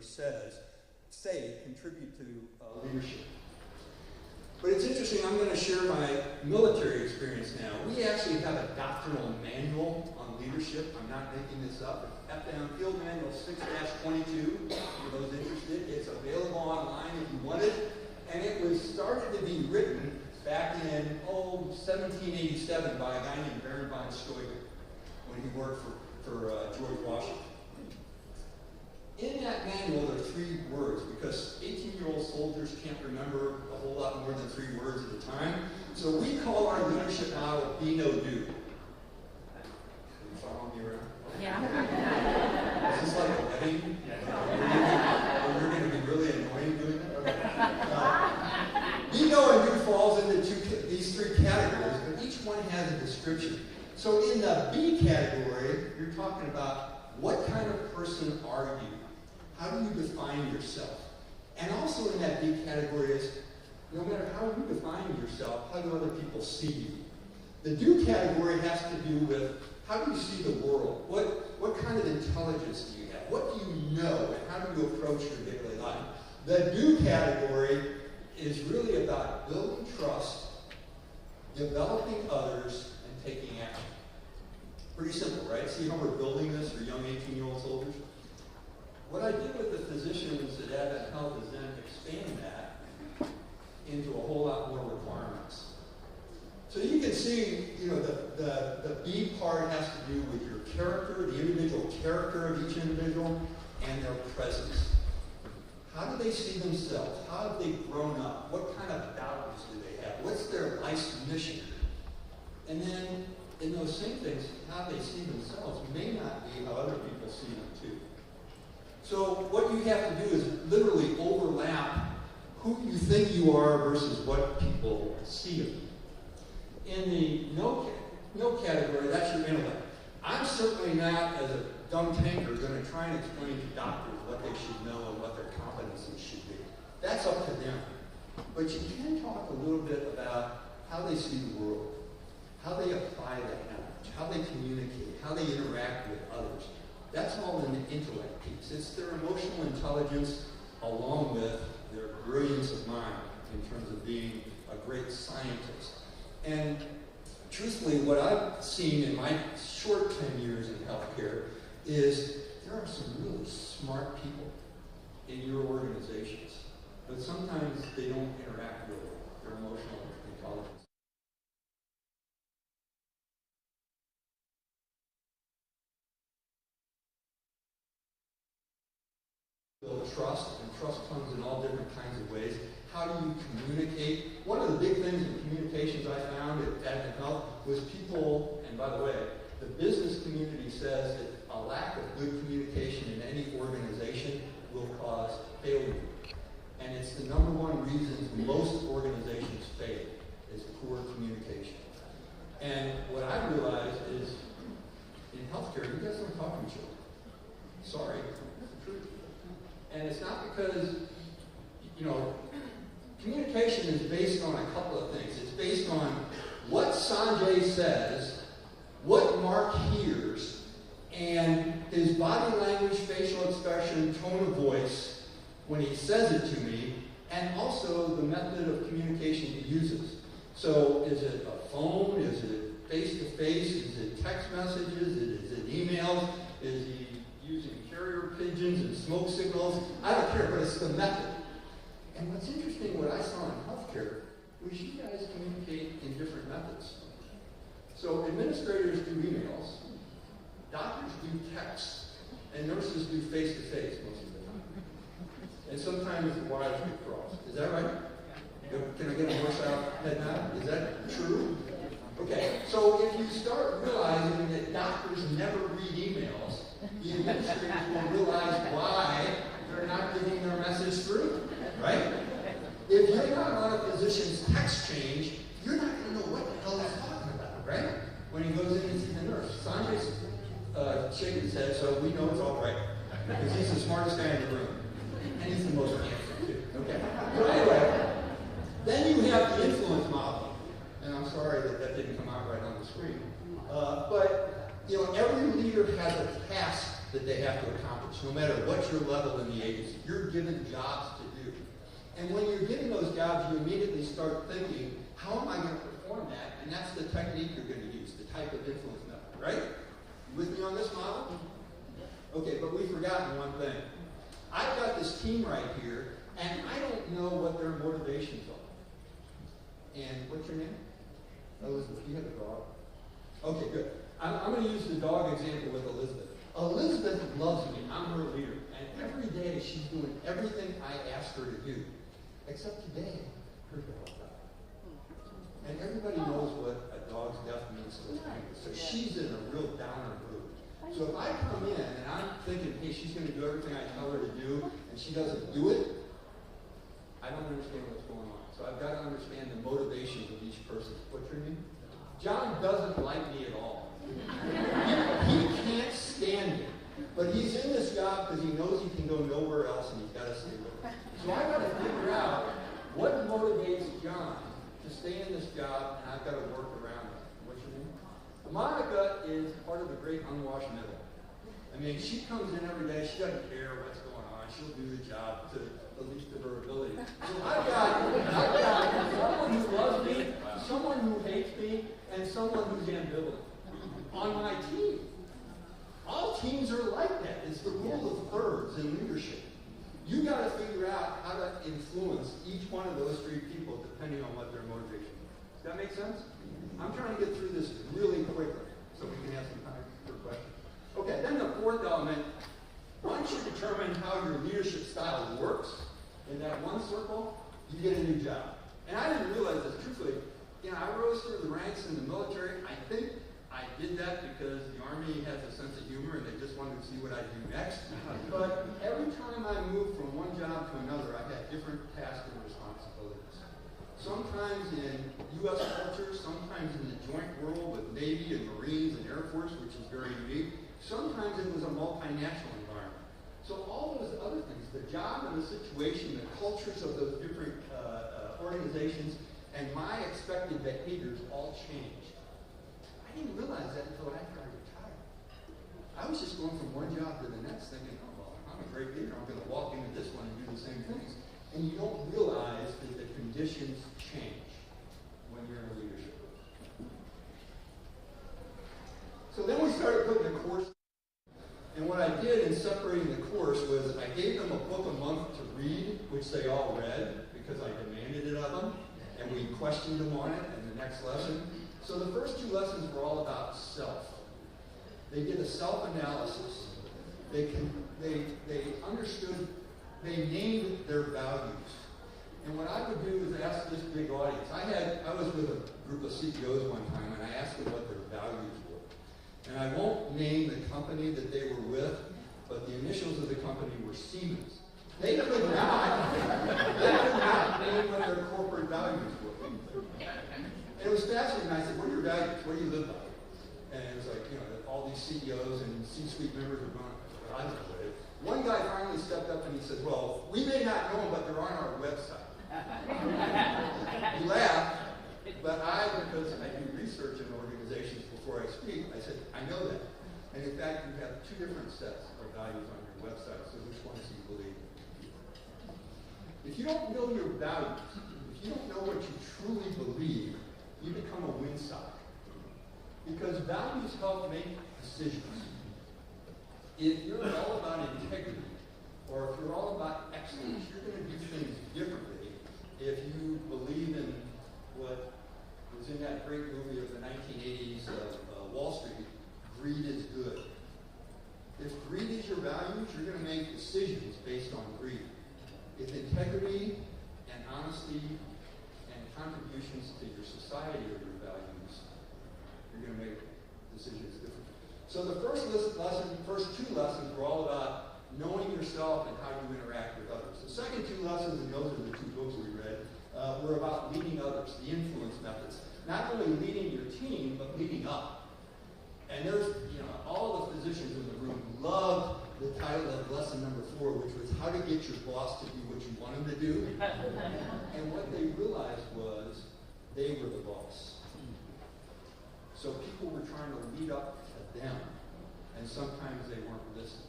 say contribute to leadership. But it's interesting, I'm going to share my military experience now. We actually have a doctrinal manual on leadership. I'm not making this up. It's FDAM Field Manual 6-22 for those interested. It's available online if you want it. And it was started to be written back in, 1787 by a guy named Baron von Steuben when he worked for George Washington. In that manual, there are 3 words, because 18-year-old soldiers can't remember a whole lot more than 3 words at a time. So we call our leadership model Be No Do. You following me around? Yeah. Is this like a wedding? Yeah. You're going to be really annoying doing that? Be No and Do falls into these 3 categories, but each one has a description. So in the B category, you're talking about what kind of person are you? How do you define yourself? And also in that B category is, no matter how you define yourself, how do other people see you? The Do category has to do with, how do you see the world? What kind of intelligence do you have? What do you know, and how do you approach your daily life? The Do category is really about building trust, developing others, and taking action. Pretty simple, right? See how we're building this for young 18-year-old soldiers? What I did with the physicians at Advent Health is then expand that into a whole lot more requirements. So you can see, the B part has to do with your character, the individual character of each individual, and their presence. How do they see themselves? How have they grown up? What kind of values do they have? What's their life's mission? And then, in those same things, how they see themselves may not be how other people see them too. So what you have to do is literally overlap who you think you are versus what people see of you. In the no category, that's your intellect. I'm certainly not, as a dumb tanker, going to try and explain to doctors what they should know and what their competencies should be. That's up to them. But you can talk a little bit about how they see the world, how they apply that knowledge, how they communicate, how they interact with others. That's all in the intellect piece. It's their emotional intelligence along with their brilliance of mind in terms of being a great scientist. And truthfully, what I've seen in my short 10 years in healthcare is there are some really smart people in your organizations, but sometimes they don't interact with their emotional intelligence. Build trust, and trust comes in all different kinds of ways. How do you communicate? One of the big things in communications I found at Advent Health was people, and by the way, the business community says that a lack of good communication in any organization will cause failure. And it's the number one reason most organizations fail is poor communication. And what I realized is in healthcare, you guys don't talk to each other. Sorry, that's the truth. And it's not because, communication is based on a couple of things. It's based on what Sanjay says, what Mark hears, and his body language, facial expression, tone of voice when he says it to me, and also the method of communication he uses. So is it a phone? Is it face-to-face? Is it text messages? Is it emails? Is he using carrier pigeons and smoke signals? I don't care, but it's the method. And what's interesting, what I saw in healthcare, was you guys communicate in different methods. So administrators do emails, doctors do text, and nurses do face-to-face most of the time. And sometimes the wires get crossed. Is that right? Can I get a horse out head nod? Is that true? Okay, so if you start realizing that doctors never read emails, the administrators will realize why they're not getting their message through, right? If you're not on a physician's text change, you're not going to know what the hell he's talking about, right? When he goes in and sees the nurse. Sanjay's shaking his head, so we know it's all right, because he's the smartest guy in the room. And he's the most handsome, too. Okay. So anyway, then you have the influence model. And I'm sorry that didn't come out right on the screen. But every leader has a task that they have to accomplish, no matter what your level in the agency. You're given jobs to do. And when you're getting those jobs, you immediately start thinking, how am I going to perform that? And that's the technique you're going to use, the type of influence method, right? You with me on this model? Okay, but we've forgotten one thing. I've got this team right here, and I don't know what their motivations are. And what's your name? Elizabeth. You have a dog? Okay, good. I'm going to use the dog example with Elizabeth. Elizabeth loves me. I'm her leader. And every day she's doing everything I ask her to do. Except today, her dog died. And everybody knows what a dog's death means to us. So she's in a real downer mood. So if I come in and I'm thinking, hey, she's going to do everything I tell her to do, and she doesn't do it, I don't understand what's going on. So I've got to understand the motivations of each person. What's your name? John doesn't like me at all. He can't stand me. But he's in this job because he knows he can go nowhere else and he's got to stay with it. So I've got to figure out what motivates John to stay in this job, and I've got to work around it. What's your name? Monica is part of the great unwashed middle. I mean, she comes in every day. She doesn't care what's going on. She'll do the job to the least of her ability. So I've got someone who loves me, someone who hates me, and someone who's ambivalent on my team. All teams are like that. It's the rule of thirds in leadership. You got to figure out how to influence each one of those three people depending on what their motivation is. Does that make sense? I'm trying to get through this really quickly so we can have some time for questions. Okay, then the fourth element, once you determine how your leadership style works in that one circle, you get a new job. And I didn't realize this truthfully. I rose through the ranks in the military. I think I did that because the Army has a sense of humor and they just wanted to see what I'd do next. But every time I moved from one job to another, I had different tasks and responsibilities. Sometimes in U.S. culture, sometimes in the joint world with Navy and Marines and Air Force, which is very unique. Sometimes it was a multinational environment. So all those other things, the job and the situation, the cultures of those different organizations, and my expected behaviors all changed. I didn't realize that until after I retired. I was just going from one job to the next thinking, oh, well, I'm a great leader. I'm going to walk into this one and do the same things. And you don't realize that the conditions change when you're in leadership. So then we started putting the course. And what I did in separating the course was I gave them a book a month to read, which they all read because I demanded it of them. And we questioned them on it in the next lesson. So the first two lessons were all about self. They did a self-analysis. They understood, they named their values. And what I would do is ask this big audience. I was with a group of CEOs one time, and I asked them what their values were. And I won't name the company that they were with, but the initials of the company were Siemens. They could not name what their corporate values were. And it was fascinating. I said, what are your values? What do you live by? And it was like, all these CEOs and C-suite members were going, I don't know what it is. One guy finally stepped up and he said, well, we may not know them, but they're on our website. He laughed, but because I do research in organizations before I speak, I said, I know that. And in fact, you have two different sets of values on your website, so which ones do you believe in? If you don't know your values, if you don't know what you truly believe, you become a windsock. Because values help make decisions. If you're all about integrity, or if you're all about excellence, you're going to do things differently if you believe in what was in that great movie of the 1980s of Wall Street, greed is good. If greed is your values, you're going to make decisions based on greed. If integrity and honesty and contributions to your society are your values, you're going to make decisions differently. So the first two lessons were all about knowing yourself and how you interact with others. The second two lessons, and those are the two books we read, were about leading others, the influence methods. Not only leading your team, but leading up. And there's, all the physicians in the room loved the title of lesson number 4, which was how to get your boss to do what you want him to do. And what they realized was they were the boss. So people were trying to lead up to them and sometimes they weren't listening.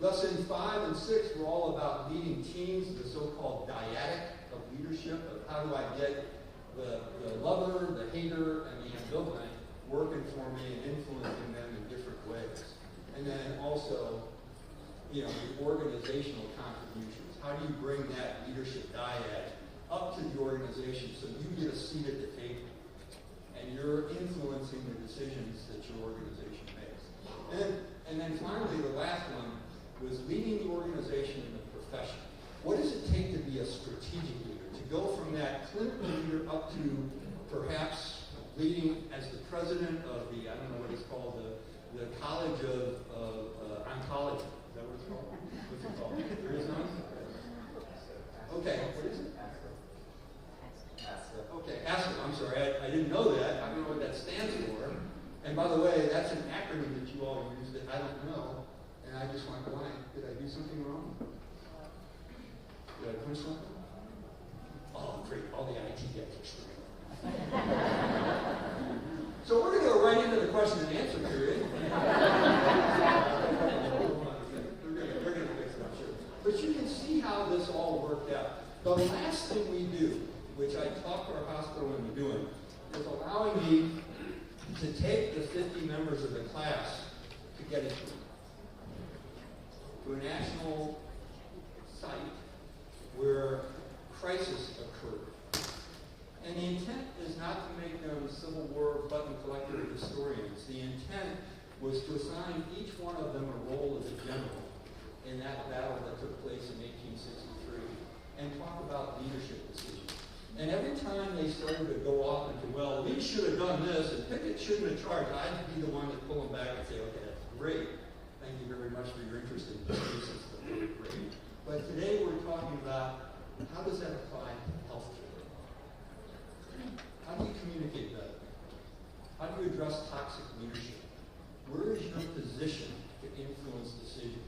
Lesson 5 and 6 were all about leading teams, the so-called dyadic of leadership, of how do I get the lover, the hater, and the ambivalent working for me and influencing them in different ways. And then also, the organizational contributions. How do you bring that leadership dyad up to the organization so you get a seat at the table and you're influencing the decisions that your organization makes? And then finally, the last one was leading the organization in the profession. What does it take to be a strategic leader? To go from that clinical leader up to perhaps leading as the president of the, I don't know what it's called, the College of Oncology. Is that what it's called? What's it called? There is none? Okay, what is it? Okay, ASCO. I'm sorry, I didn't know that. I don't know what that stands for. And by the way, that's an acronym that you all use that I don't know. And I just went blank. Did I do something wrong? Did I punch something? Oh, great. All the IT guys are screwing. So we're going to go right into the question and answer period. They're going to fix it, I'm sure. But you can see how this all worked out. The last thing we do, which I talked to our hospital into doing, is allowing me to take the 50 members of the class to Gettysburg, to a national site where crisis occurred. And the intent is not to make them Civil War button collector historians. The intent was to assign each one of them a role as a general in that battle that took place in 1863 and talk about leadership decisions. And every time they started to go off into, well, we should have done this, and Pickett shouldn't have charged, I'd be the one to pull them back and say, okay, that's great. Thank you very much for your interest in this. It's really great. But today we're talking about how does that apply to healthcare? How do you communicate better? How do you address toxic leadership? Where is your position to influence decisions?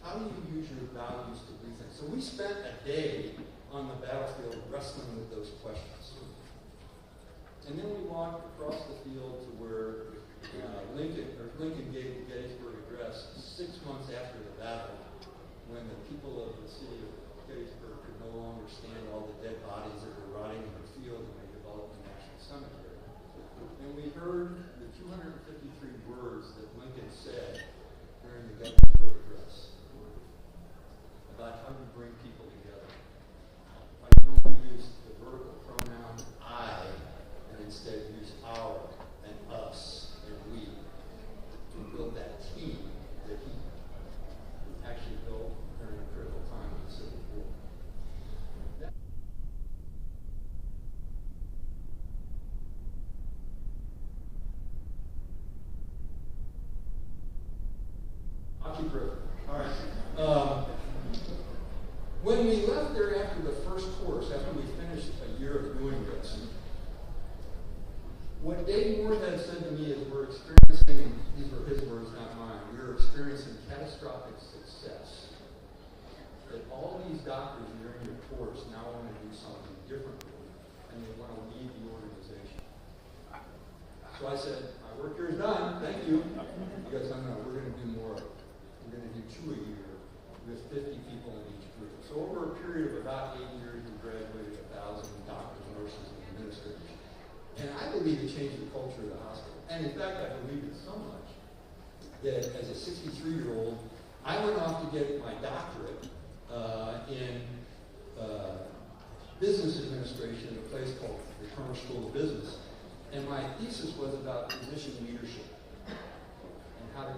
How do you use your values to do things? So we spent a day on the battlefield wrestling with those questions. And then we walked across the field to where Lincoln gave the Gettysburg Address 6 months after the battle, when the people of the city of Gettysburg could no longer stand all the dead bodies that were rotting in the field, and they developed the National Cemetery. And we heard the 253 words that Lincoln said during the Gettysburg Address about how to bring people together. I don't use the vertical pronoun I, and instead use our and us and we to build that team that he actually built during a critical time of the Civil War. I'll keep riffing. All right. When we left there after the first course, after we finished a year of doing this, what Dave Moorhead said to me is we're experiencing, these were his words, not mine, we're experiencing catastrophic success. That all these doctors during your course now want to do something differently, and they want to lead the organization. So I said, my work here is done, thank you. He goes, no, we're going to do more. We're going to do 2 a year with 50 people in each group. So over a period of about 8 years, we graduated 1,000 doctors, nurses, and administrators. And I believe it changed the culture of the hospital. And in fact, I believe it so much that as a 63-year-old, I went off to get my doctorate in business administration at a place called the Turner School of Business. And my thesis was about physician leadership and how to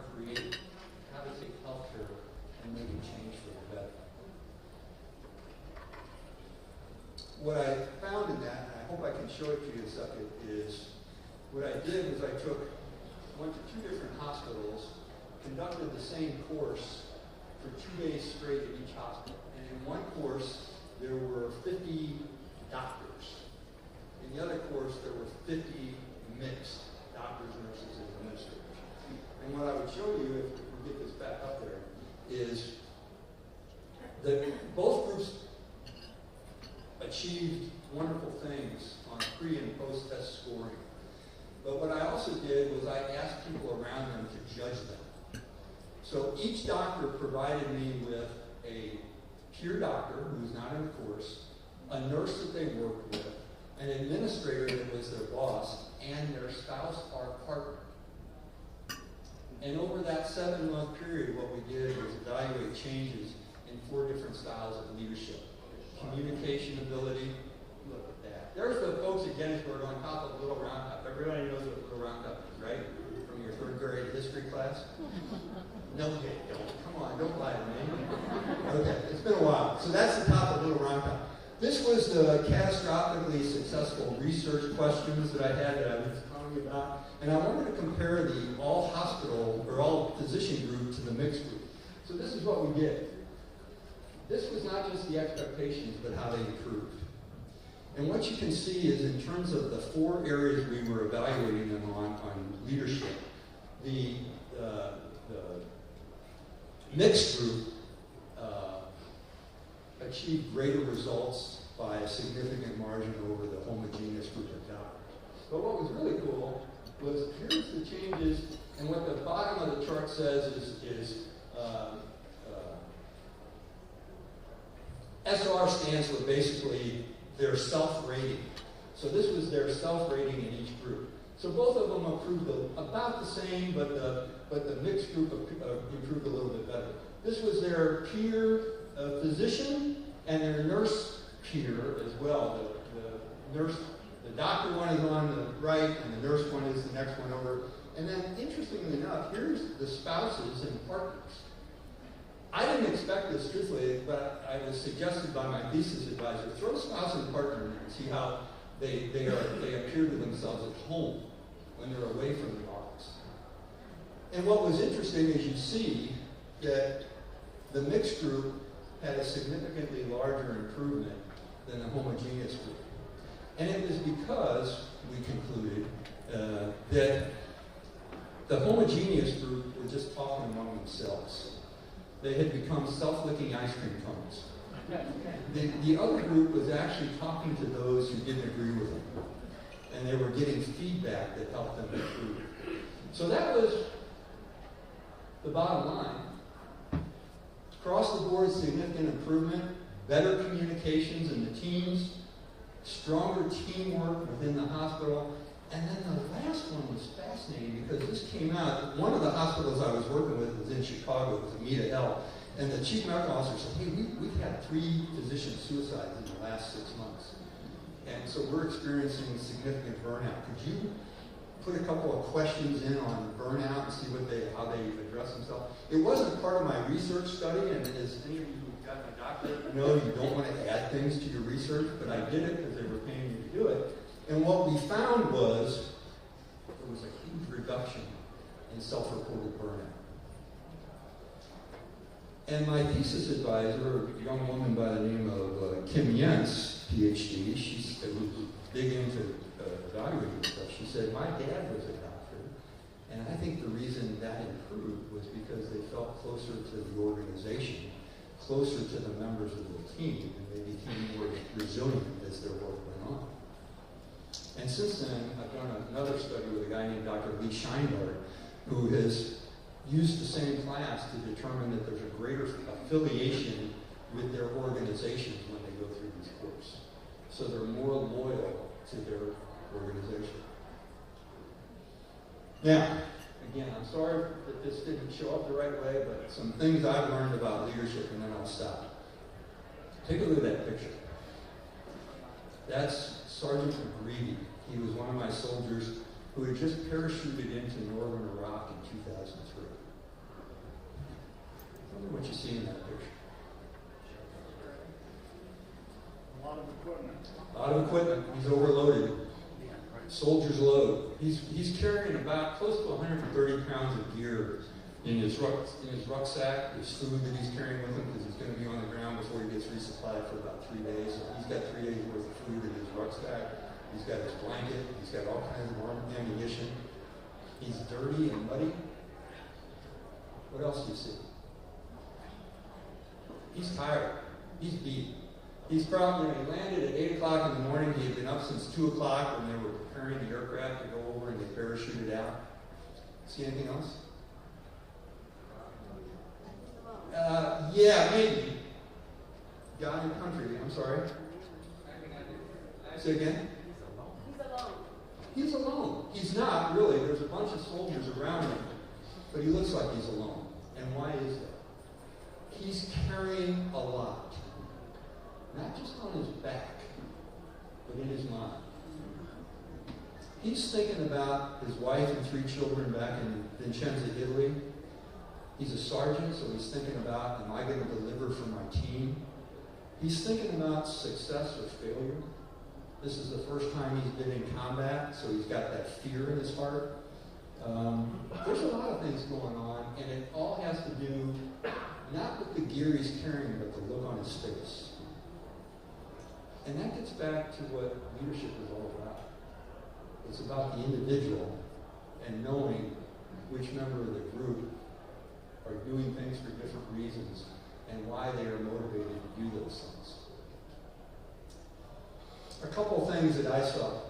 take healthcare and make a change for the better. What I found in that, and I hope I can show it to you in a second, is what I did was I went to 2 different hospitals, conducted the same course for 2 days straight at each hospital. And in one course, there were 50 doctors. In the other course, there were 50 mixed doctors, nurses, and administrators. And what I would show you, if we get this back up there, is that both groups achieved wonderful things on pre- and post-test scoring. But what I also did was I asked people around them to judge them. So each doctor provided me with a peer doctor who was not in the course, a nurse that they worked with, an administrator that was their boss, and their spouse or partner. And over that 7-month period, what we did was evaluate changes in 4 different styles of leadership. Communication ability, look at that. There's the folks at Gettysburg on top of Little Round Top. Everybody knows what Little Round Top is, right? From your 3rd grade history class? No, they don't. Come on, don't lie to me. Okay, it's been a while. So that's the top of Little Round Top. This was the catastrophically successful research questions that I had that I was telling you about. And I wanted to compare the all-hospital or all-physician group to the mixed group. So this is what we did. This was not just the expectations, but how they improved. And what you can see is in terms of the 4 areas we were evaluating them on leadership, the mixed group achieved greater results by a significant margin over the homogeneous group of doctors. But what was really cool was here's the changes, and what the bottom of the chart says is SR stands for basically their self-rating. So this was their self-rating in each group. So both of them improved about the same, but the mixed group improved a little bit better. This was their peer physician and their nurse peer as well. The doctor one is on the right, and the nurse one is the next one over. And then, interestingly enough, here's the spouses and partners. I didn't expect this truthfully, but I was suggested by my thesis advisor, throw spouse and partner in there and see how they appear to themselves at home when they're away from the office. And what was interesting is you see that the mixed group had a significantly larger improvement than the homogeneous group. And it was because, we concluded, that the homogeneous group were just talking among themselves. They had become self-licking ice cream cones. The other group was actually talking to those who didn't agree with them. And they were getting feedback that helped them improve. So that was the bottom line. Across the board, significant improvement, better communications in the teams, stronger teamwork within the hospital. And then the last one was fascinating because this came out. One of the hospitals I was working with was in Chicago. It was Amita Health. And the chief medical officer said, hey, we've had 3 physician suicides in the last 6 months. And so we're experiencing significant burnout. Could you put a couple of questions in on burnout and see how they address themselves? It wasn't part of my research study, and as any of you who've gotten a doctorate know, you don't want to add things to your research, but I did it because they were paying me to do it. And what we found was there was a huge reduction in self-reported burnout. And my thesis advisor, a young woman by the name of Kim Yentz, PhD, she's big into evaluating stuff. She said, my dad was a doctor, and I think the reason that improved was because they felt closer to the organization, closer to the members of the team, and they became more resilient as their work went on. And since then, I've done another study with a guy named Dr. Lee Scheinbart, who has used the same class to determine that there's a greater affiliation with their organizations when they go through these courses. So they're more loyal to their organization. Now, again, I'm sorry that this didn't show up the right way, but some things I've learned about leadership, and then I'll stop. Take a look at that picture. That's Sergeant McGreevy. He was one of my soldiers who had just parachuted into northern Iraq in 2003. I wonder what you see in that picture. A lot of equipment. A lot of equipment. He's overloaded. Soldier's load. He's carrying about close to 130 pounds of gear in his rucksack. There's food that he's carrying with him because he's going to be on the ground before he gets resupplied for about 3 days. So he's got 3 days worth of food in his rucksack. He's got his blanket. He's got all kinds of ammunition. He's dirty and muddy. What else do you see? He's tired. He's beat. He's probably, he landed at 8 o'clock in the morning. He had been up since 2 o'clock when they were preparing the aircraft to go over and they parachuted out. See anything else? Yeah, maybe. God and country, I'm sorry. Say again? He's alone. He's alone. He's not, really. There's a bunch of soldiers around him. But he looks like he's alone. And why is that? He's carrying a lot. Not just on his back, but in his mind. He's thinking about his wife and 3 children back in Vincenza, Italy. He's a sergeant, so he's thinking about, am I going to deliver for my team? He's thinking about success or failure. This is the first time he's been in combat, so he's got that fear in his heart. There's a lot of things going on, and it all has to do not with the gear he's carrying, but the look on his face. And that gets back to what leadership is all about. It's about the individual and knowing which member of the group are doing things for different reasons and why they are motivated to do those things. A couple things that I saw.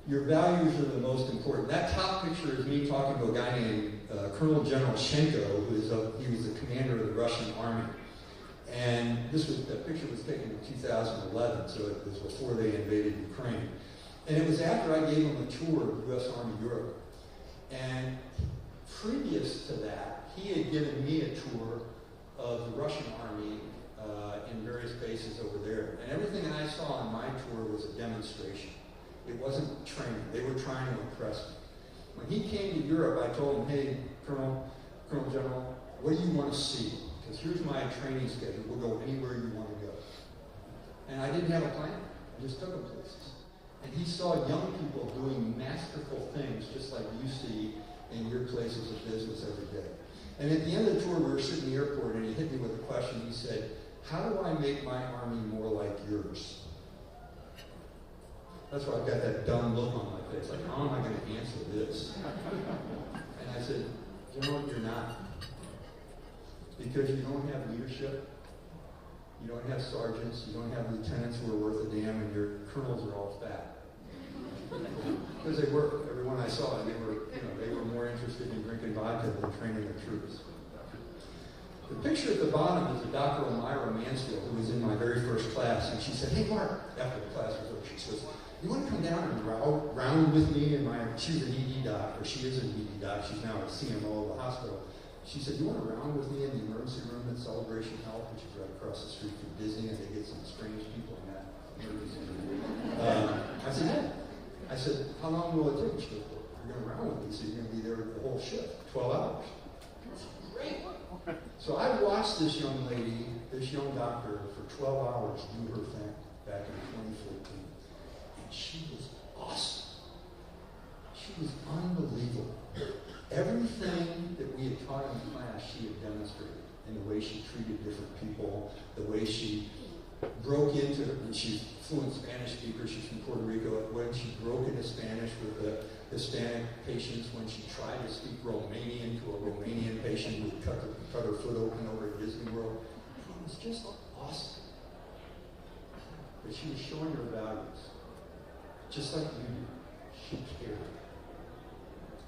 Your values are the most important. That top picture is me talking to a guy named Colonel General Shenko, he was the commander of the Russian army. And that picture was taken in 2011, so it was before they invaded Ukraine. And it was after I gave him a tour of U.S. Army Europe. And previous to that, he had given me a tour of the Russian army in various bases over there. And everything that I saw on my tour was a demonstration. It wasn't training. They were trying to impress me. When he came to Europe, I told him, hey, Colonel General, what do you want to see? Because here's my training schedule. We'll go anywhere you want to go. And I didn't have a plan. I just took him places. And he saw young people doing masterful things just like you see in your places of business every day. And at the end of the tour, we were sitting in the airport, and he hit me with a question. He said, how do I make my army more like yours? That's why I've got that dumb look on my face. Like, how am I going to answer this? And I said, General, you're not. Because you don't have leadership. You don't have sergeants. You don't have lieutenants who are worth a damn, and your colonels are all fat. Because they were. Everyone I saw, they were more interested in drinking vodka than training their troops. The picture at the bottom is of Dr. Elmira Mansfield, who was in my very first class, and she said, hey, Mark, after the class was over, she says, you want to come down and round with me? She was an ED doc, or she is an ED doc. She's now a CMO of the hospital. She said, you want to round with me in the emergency room at Celebration Health, which is right across the street from Disney, and they get some strange people in that emergency room. I said, yeah. I said, how long will it take? She goes, well, you're going to round with me, so you're going to be there the whole shift, 12 hours. Great. So I watched this young lady, this young doctor, for 12 hours do her thing back in 2014. And she was awesome. She was unbelievable. Everything that we had taught in class, she had demonstrated in the way she treated different people, the way she broke into, and she's a fluent Spanish speaker, she's from Puerto Rico, when she broke into Spanish with the Hispanic patients, when she tried to speak Romanian to a Romanian patient who cut her foot open over at Disney World. It was just awesome. But she was showing her values. Just like you do. She cared.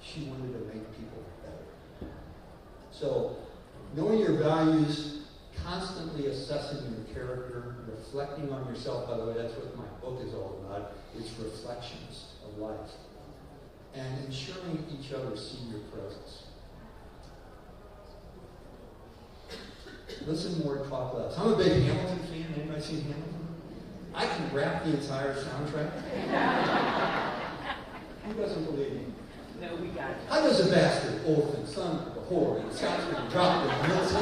She wanted to make people better. So, knowing your values, constantly assessing your character, reflecting on yourself. By the way, that's what my book is all about. It's reflections of life. And ensuring each other see your presence. Listen more, talk less. I'm a big Hamilton fan. Anybody seen Hamilton? I can rap the entire soundtrack. Who doesn't believe me? No, we got it. How does a bastard, orphan, son of a whore, and Scotsman drop the mills?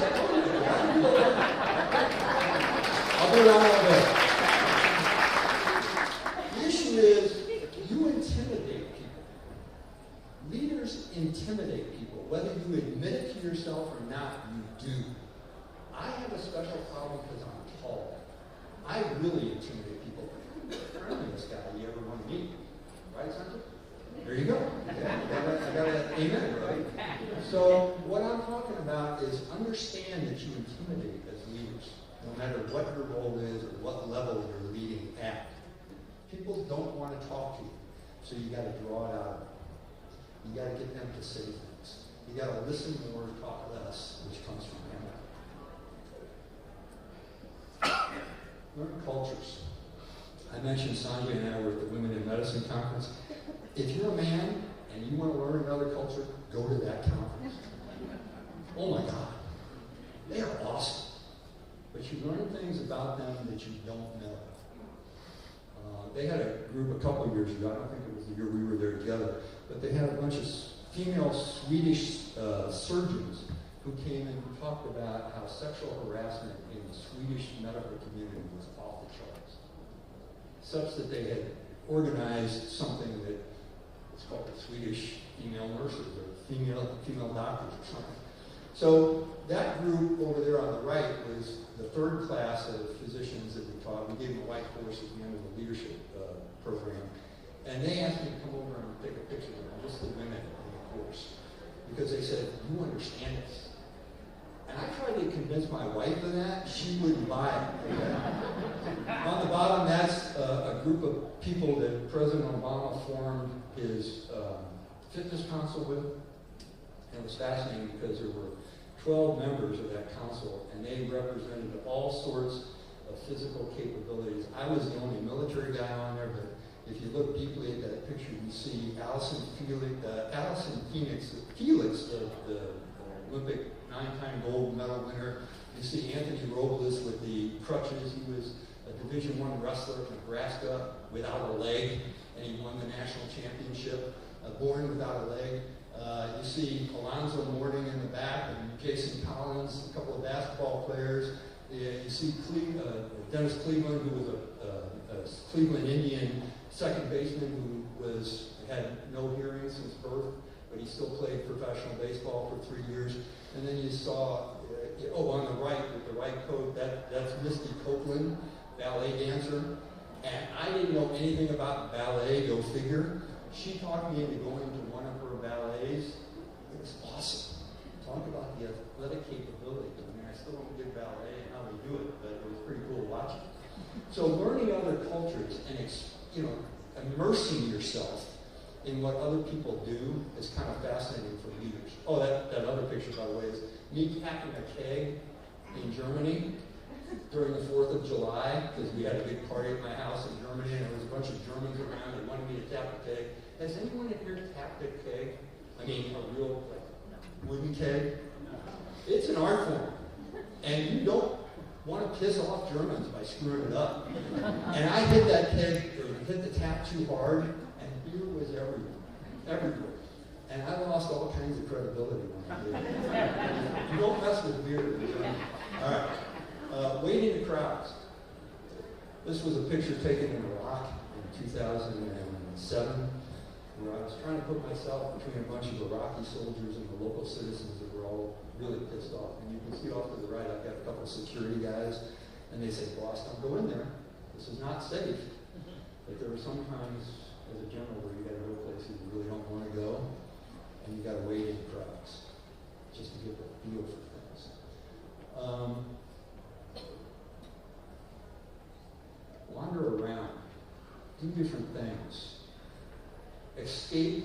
I'll go down all day. The issue is, you intimidate people. Leaders intimidate people. Whether you admit it to yourself or not, you do. I have a special problem because I'm tall. I really intimidate people. I'm the friendliest guy you ever want to meet. Right, Sanjay? There you go. Yeah, I got an amen, right? So what I'm talking about is understand that you intimidate as leaders, no matter what your role is or what level you're leading at. People don't want to talk to you, so you got to draw it out of them. You got to get them to say things. You got to listen more, talk less, which comes from Hamilton. Learn cultures. I mentioned Sanjay and I were at the Women in Medicine conference. If you're a man and you want to learn another culture, go to that conference. Oh my God. They are awesome. But you learn things about them that you don't know. They had a group a couple of years ago, I don't think it was the year we were there together, but they had a bunch of female Swedish surgeons who came and talked about how sexual harassment in the Swedish medical community was off the charts. Such that they had organized something that was called the Swedish female nurses or female doctors or something. So that group over there on the right was the third class of physicians that we taught. We gave them a white course at the end of the leadership program. And they asked me to come over and take a picture with them, just the women in the course. Because they said, you understand this. And I tried to convince my wife of that. She wouldn't buy it. Okay? On the bottom, that's a group of people that President Obama formed his fitness council with. And it was fascinating because there were 12 members of that council, and they represented all sorts of physical capabilities. I was the only military guy on there, but if you look deeply at that picture, you see Allison Felix, the Olympic 9-time gold medal winner. You see Anthony Robles with the crutches. He was a Division I wrestler from Nebraska without a leg, and he won the national championship, born without a leg. You see Alonzo Mourning in the back, and Jason Collins, a couple of basketball players. You see Dennis Cleveland, who was a Cleveland Indian second baseman who had no hearing since birth, but he still played professional baseball for 3 years. And then you saw, on the right with the white coat, that's Misty Copeland, ballet dancer. And I didn't know anything about ballet, go figure. She talked me into going to one of her ballets. It was awesome. Talk about the athletic capability. I mean, I still don't get ballet and how they do it, but it was pretty cool watching. So learning other cultures and immersing yourself in what other people do is kind of fascinating for leaders. Oh, that other picture, by the way, is me packing a keg in Germany during the 4th of July, because we had a big party at my house in Germany, and there was a bunch of Germans around. They wanted me to tap the keg. Has anyone in here tapped a keg? I mean, a real wooden keg? It's an art form. And you don't want to piss off Germans by screwing it up. And I hit that keg, or hit the tap too hard, and beer was everywhere. And I lost all kinds of credibility when I did it. You don't mess with beer in Germany. All right. Waiting the crowds. This was a picture taken in Iraq in 2007, where I was trying to put myself between a bunch of Iraqi soldiers and the local citizens that were all really pissed off. And you can see off to the right, I've got a couple of security guys, and they say, "Boss, don't go in there. This is not safe." But there are sometimes, as a general, where you got to go places you really don't want to go, and you got to wait in crowds just to get the feel for things. Wander around, do different things, escape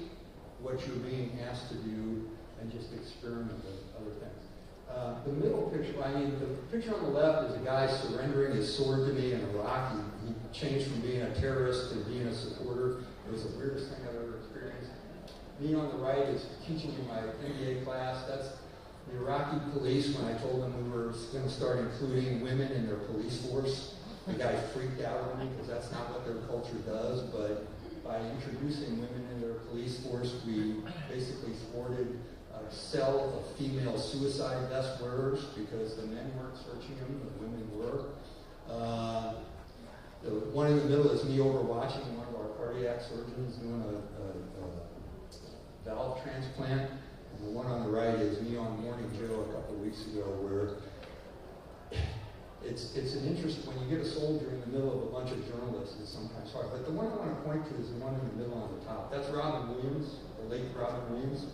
what you're being asked to do, and just experiment with other things. The middle picture, the picture on the left is a guy surrendering his sword to me in Iraq. He changed from being a terrorist to being a supporter. It was the weirdest thing I've ever experienced. Me on the right is teaching in my MBA class. That's the Iraqi police when I told them we were going to start including women in their police force. The guy freaked out on me because that's not what their culture does, but by introducing women in their police force, we basically thwarted a cell of female suicide vest wearers because the men weren't searching them, the women were. The one in the middle is me overwatching one of our cardiac surgeons doing a valve transplant. And the one on the right is me on Morning Joe a couple of weeks ago, where it's an interest when you get a soldier in the middle of a bunch of journalists, it's sometimes hard. But the one I want to point to is the one in the middle on the top. That's Robin Williams, the late Robin Williams.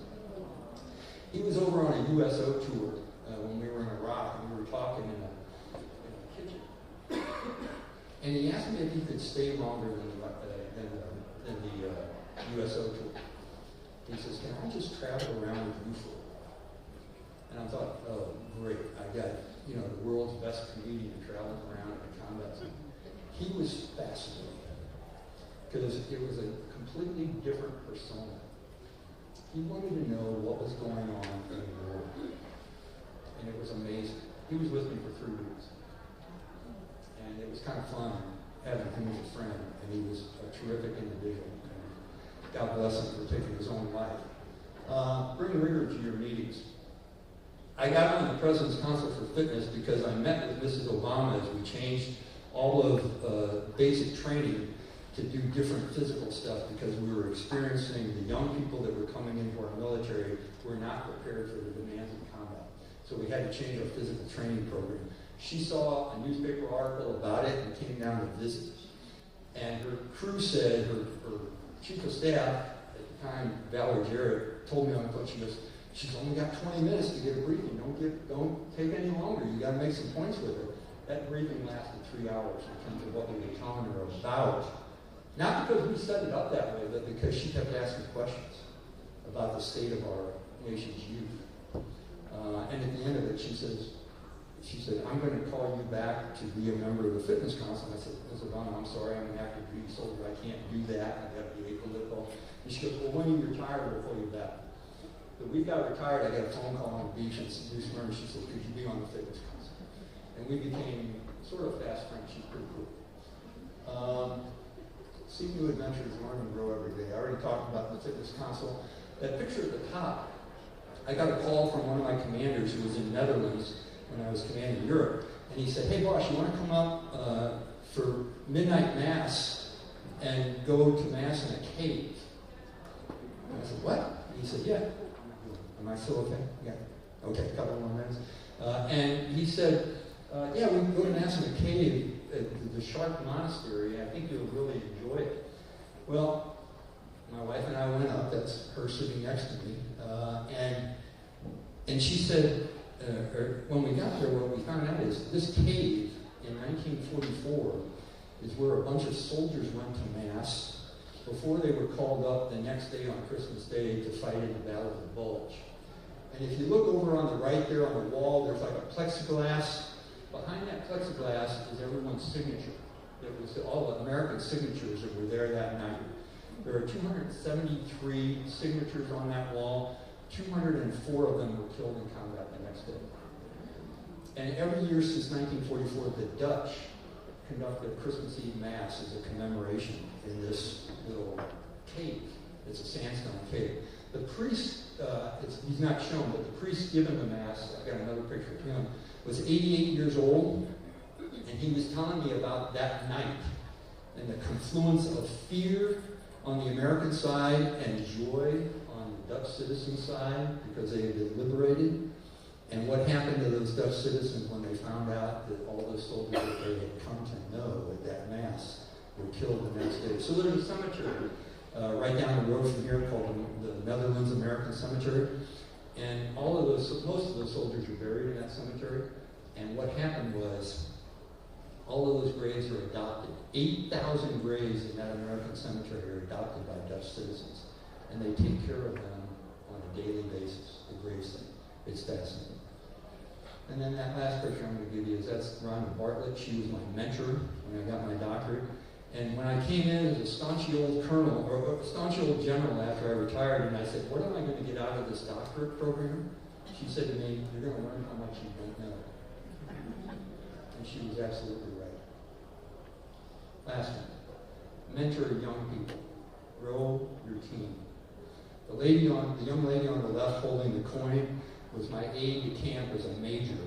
He was over on a USO tour when we were in Iraq, and we were talking in a kitchen. And he asked me if he could stay longer than the USO tour. He says, "Can I just travel around with you for a while?" And I thought, oh, great. I got, the world's best comedian traveling around in a combat zone. he was fascinating because it was a completely different persona. He wanted to know what was going on in the world, and it was amazing. He was with me for 3 weeks, and it was kind of fun having him as a friend, and he was a terrific individual. God bless him for taking his own life. Bring rigor to your meetings. I got on the President's Council for Fitness because I met with Mrs. Obama as we changed all of basic training to do different physical stuff because we were experiencing the young people that were coming into our military were not prepared for the demands of combat. So we had to change our physical training program. She saw a newspaper article about it and came down to visit. And her crew said, her chief of staff at the time, Valerie Jarrett, told me on the phone, she goes, she's only got 20 minutes to get a briefing. Don't take any longer. You got to make some points with her. That briefing lasted 3 hours in terms of what we were telling her about. Not because we set it up that way, but because she kept asking questions about the state of our nation's youth. And at the end of it, she said, I'm going to call you back to be a member of the Fitness Council. And I said, Ms. Obama, I'm sorry, I'm an active duty soldier. I can't do that. I've got to be apolitical. And she goes, well, when you retire, we'll call you back. The week I retired, I got a phone call on the beach in New Smyrna. She said, could you be on the Fitness Council? And we became sort of fast friends. She's pretty cool. Seek new adventures, learn and grow every day. I already talked about the Fitness Council. That picture at the top, I got a call from one of my commanders who was in the Netherlands when I was commanding Europe. And he said, hey boss, you want to come up for midnight mass and go to mass in a cave? And I said, what? And he said, yeah. Am I still okay? Yeah. Okay, a couple more minutes. And he said, yeah, we can go to mass in a cave at the Sharp Monastery. I think you'll really enjoy it. Well, my wife and I went up. That's her sitting next to me. And she said, when we got there, what we found out is this cave in 1944 is where a bunch of soldiers went to mass before they were called up the next day on Christmas Day to fight in the Battle of the Bulge. And if you look over on the right there on the wall, there's like a plexiglass. Behind that plexiglass is everyone's signature. It was all the American signatures that were there that night. There are 273 signatures on that wall. 204 of them were killed in combat the next day. And every year since 1944, the Dutch conduct a Christmas Eve Mass as a commemoration in this little cave. It's a sandstone cave. The priest, he's not shown, but the priest giving the Mass, I've got another picture of him, was 88 years old, and he was telling me about that night and the confluence of fear on the American side and joy on the Dutch citizen side because they had been liberated, and what happened to those Dutch citizens when they found out that all those soldiers that they had come to know at that Mass were killed the next day. So there's a cemetery right down the road from here called the Netherlands American Cemetery. And most of those soldiers are buried in that cemetery. And what happened was, all of those graves are adopted. 8,000 graves in that American cemetery are adopted by Dutch citizens. And they take care of them on a daily basis, the graves thing. It's fascinating. And then that last picture I'm going to give you that's Rhonda Bartlett. She was my mentor when I got my doctorate. And when I came in as a staunchy old colonel, or a staunchy old general after I retired, and I said, what am I going to get out of this doctorate program? She said to me, you're going to learn how much you don't know. And she was absolutely right. Last one. Mentor young people. Grow your team. The young lady on the left holding the coin was my aide-de-camp as a major.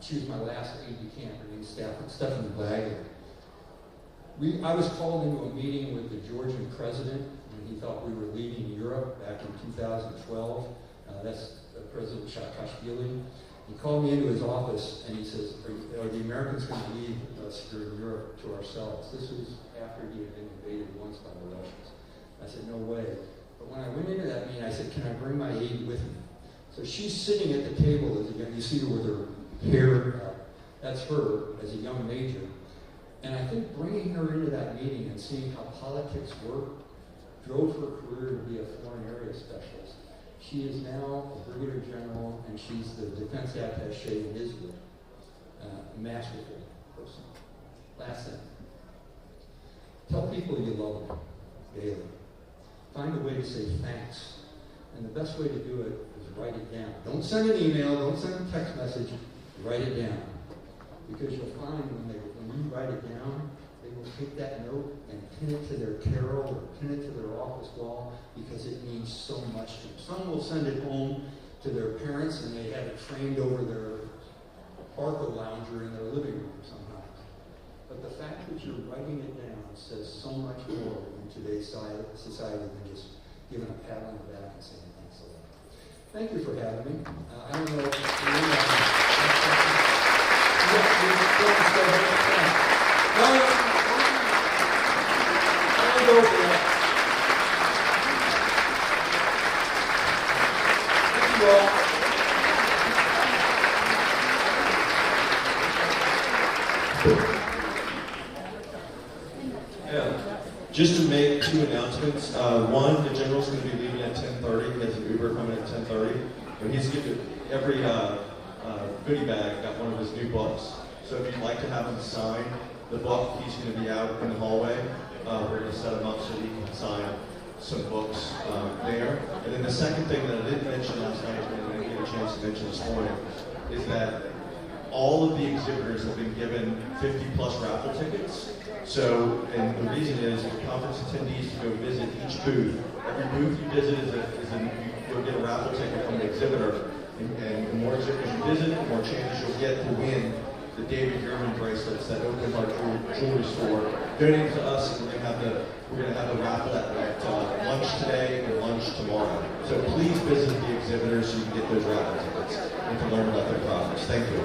She was my last aide-de-camp. Her name is Stephanie Bagler. I was called into a meeting with the Georgian president when he thought we were leaving Europe back in 2012. That's President Saakashvili. He called me into his office and he says, are the Americans going to leave us here in Europe to ourselves? This was after he had been invaded once by the Russians. I said, no way. But when I went into that meeting, I said, can I bring my aide with me? So she's sitting at the table, you see her with her hair up. That's her as a young major. And I think bringing her into that meeting and seeing how politics work drove her career to be a foreign area specialist. She is now a brigadier general, and she's the defense attaché in Israel. A masterful person. Last thing. Tell people you love them daily. Find a way to say thanks. And the best way to do it is write it down. Don't send an email, don't send a text message, write it down. Because you'll find when you write it down, they will take that note and pin it to their carrel or pin it to their office wall because it means so much to them. Some will send it home to their parents and they have it framed over their Barco lounger in their living room sometimes. But the fact that you're writing it down says so much more in today's society than just giving a pat on the back and saying thanks a lot. Thank you for having me. I don't know Thank you all. Just to make two announcements. One, the general's going to be leaving at 10:30. He has an Uber coming at 10:30. But he's giving every goodie bag got one of his new books. So if you'd like to have him sign the book, he's going to be out in the hallway. We're going to set him up so he can sign some books there. And then the second thing that I didn't mention last night, and I didn't get a chance to mention this morning, is that all of the exhibitors have been given 50+ raffle tickets. So, and the reason is the conference attendees to go visit each booth. Every booth you visit you'll get a raffle ticket from the exhibitor. And the more exhibitors you visit, the more chances you'll get to win the David Yurman bracelets that Open Heart Jewelry Store donated to us. And we're going to have a raffle at lunch today and lunch tomorrow. So please visit the exhibitors so you can get those raffle tickets and to learn about their products. Thank you.